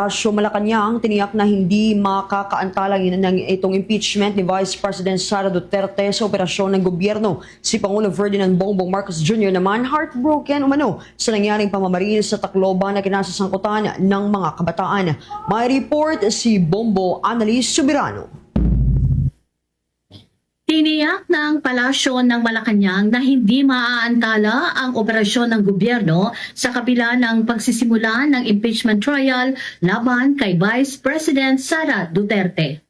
Malacanang tiniyak na hindi makakaantalang ng itong impeachment ni Vice President Sara Duterte sa operasyon ng gobyerno. Si Pangulo Ferdinand Bongbong Marcos Jr. naman heartbroken umano sa nangyaring pamamaril sa Tacloban na kinasasangkutan ng mga kabataan. May report si Bombo Annalise Subirano. Tiniyak ng palasyo ng Malacanang na hindi maaantala ang operasyon ng gobyerno sa kabila ng pagsisimula ng impeachment trial laban kay Vice President Sara Duterte.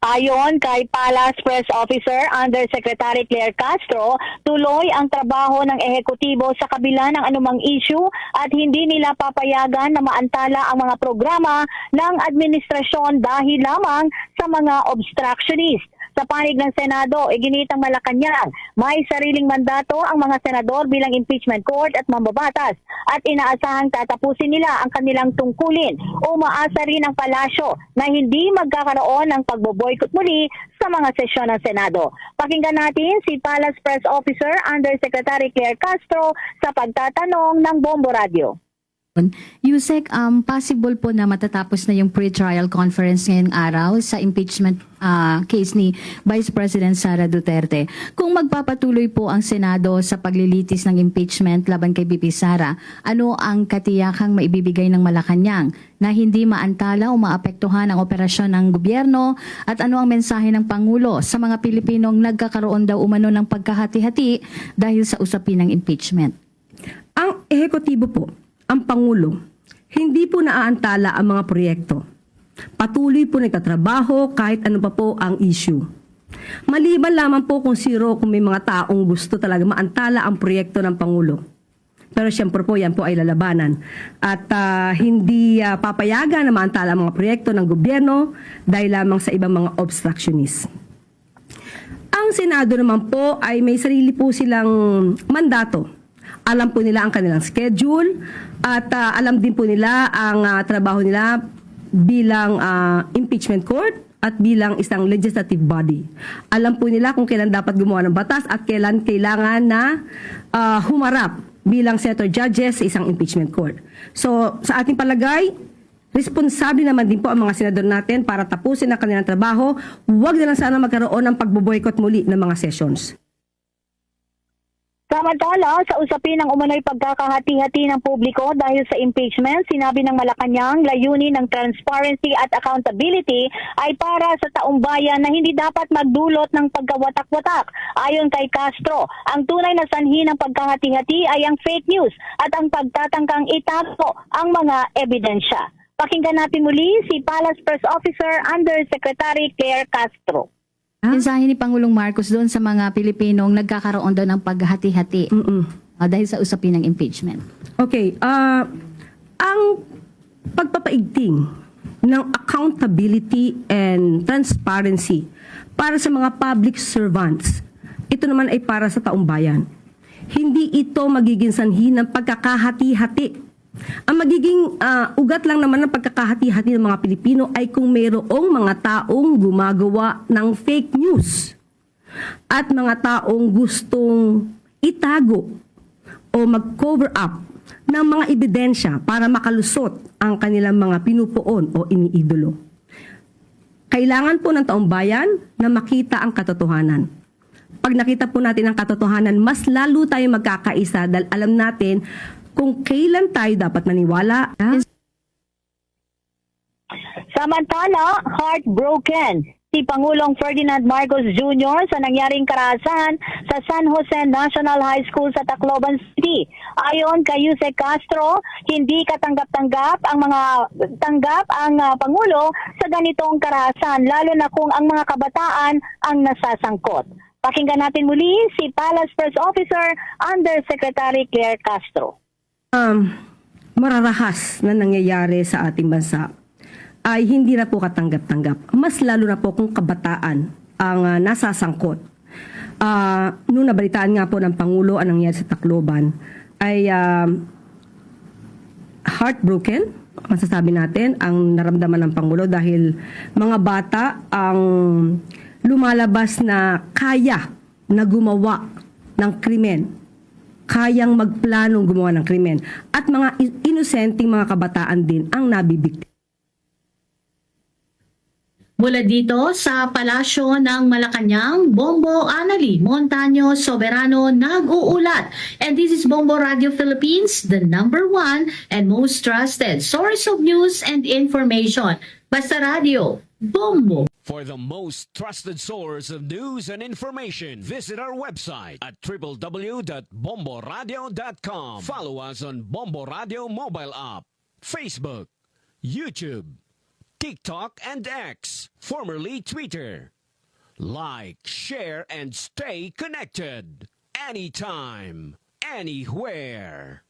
Ayon kay Palace Press Officer Undersecretary Claire Castro, tuloy ang trabaho ng ehekutibo sa kabila ng anumang issue at hindi nila papayagan na maantala ang mga programa ng administrasyon dahil lamang sa mga obstructionist. Sa panig ng Senado, iginitang Malacanang, may sariling mandato ang mga senador bilang impeachment court at mambabatas at inaasahang tatapusin nila ang kanilang tungkulin. Umaasa rin ang palasyo na hindi magkakaroon ng pagboboykot muli sa mga sesyon ng Senado. Pakinggan natin si Palace Press Officer Undersecretary Claire Castro sa pagtatanong ng Bombo Radio. Yusek, possible po na matatapos na yung pre-trial conference ngayong araw sa impeachment case ni Vice President Sara Duterte. Kung magpapatuloy po ang Senado sa paglilitis ng impeachment laban kay BP Sara, ano ang katiyakang maibibigay ng Malacanang na hindi maantala o maapektuhan ang operasyon ng gobyerno at ano ang mensahe ng Pangulo sa mga Pilipinong nagkakaroon daw umano ng pagkahati-hati dahil sa usapin ng impeachment? Ang ehekutibo po, ang Pangulo, hindi po naaantala ang mga proyekto. Patuloy po nagtatrabaho kahit ano pa po ang issue. Maliban lamang po kung may mga taong gusto talaga maantala ang proyekto ng Pangulo. Pero siyempre po yan po ay lalabanan. At hindi papayagan na maantala ang mga proyekto ng gobyerno dahil lamang sa ibang mga obstructionist. Ang Senado naman po ay may sarili po silang mandato. Alam po nila ang kanilang schedule at alam din po nila ang trabaho nila bilang impeachment court at bilang isang legislative body. Alam po nila kung kailan dapat gumawa ng batas at kailan kailangan na humarap bilang senator judges sa isang impeachment court. So sa ating palagay, responsable naman din po ang mga senador natin para tapusin ang kanilang trabaho. Huwag na lang sana magkaroon ng pagboboykot muli ng mga sessions. Samantala, sa usapin ng umano'y pagkakahati-hati ng publiko dahil sa impeachment, sinabi ng Malacanang layunin ng transparency at accountability ay para sa taong bayan na hindi dapat magdulot ng pagkawatak-watak. Ayon kay Castro, ang tunay na sanhi ng pagkahati-hati ay ang fake news at ang pagtatangkang itago ang mga ebidensya. Pakinggan natin muli si Palace Press Officer Undersecretary Claire Castro. Mensahe ni Pangulong Marcos doon sa mga Pilipinong nagkakaroon doon ng paghati-hati dahil sa usapin ng impeachment. Okay, ang pagpapaigting ng accountability and transparency para sa mga public servants, ito naman ay para sa taong bayan. Hindi ito magiging sanhi ng pagkakahati-hati. Ang magiging ugat lang naman ng pagkakahati-hati ng mga Pilipino ay kung mayroong mga taong gumagawa ng fake news at mga taong gustong itago o mag-cover up ng mga ebidensya para makalusot ang kanilang mga pinupuon o iniidolo. Kailangan po ng taong bayan na makita ang katotohanan. Pag nakita po natin ang katotohanan, mas lalo tayo magkakaisa dahil alam natin kung kailan tayo dapat maniwala. Samantala, heartbroken si Pangulong Ferdinand Marcos Jr. sa nangyaring karahasan sa San Jose National High School sa Tacloban City. Ayon kay Yusek Castro, hindi katanggap-tanggap ang Pangulo sa ganitong karahasan, lalo na kung ang mga kabataan ang nasasangkot. Pakinggan natin muli si Palace Press Officer Undersecretary Claire Castro. Mararahas na nangyayari sa ating bansa ay hindi na po katanggap-tanggap. Mas lalo na po kung kabataan ang nasasangkot. Nung nabalitaan nga po ng Pangulo ang nangyayari sa Tacloban ay heartbroken, masasabi natin, ang naramdaman ng Pangulo dahil mga bata ang lumalabas na kaya na gumawa ng krimen kayang magplanong gumawa ng krimen at mga inosenteng mga kabataan din ang nabibiktima. Mula dito sa Palasyo ng Malacanang, Bombo Anali Montaño Soberano nag-uulat. And this is Bombo Radio Philippines, the #1 and most trusted source of news and information. Basta Radio, Bombo. For the most trusted source of news and information, visit our website at www.bomboradio.com. Follow us on Bombo Radio mobile app, Facebook, YouTube, TikTok, and X, formerly Twitter. Like, share, and stay connected. Anytime, anywhere.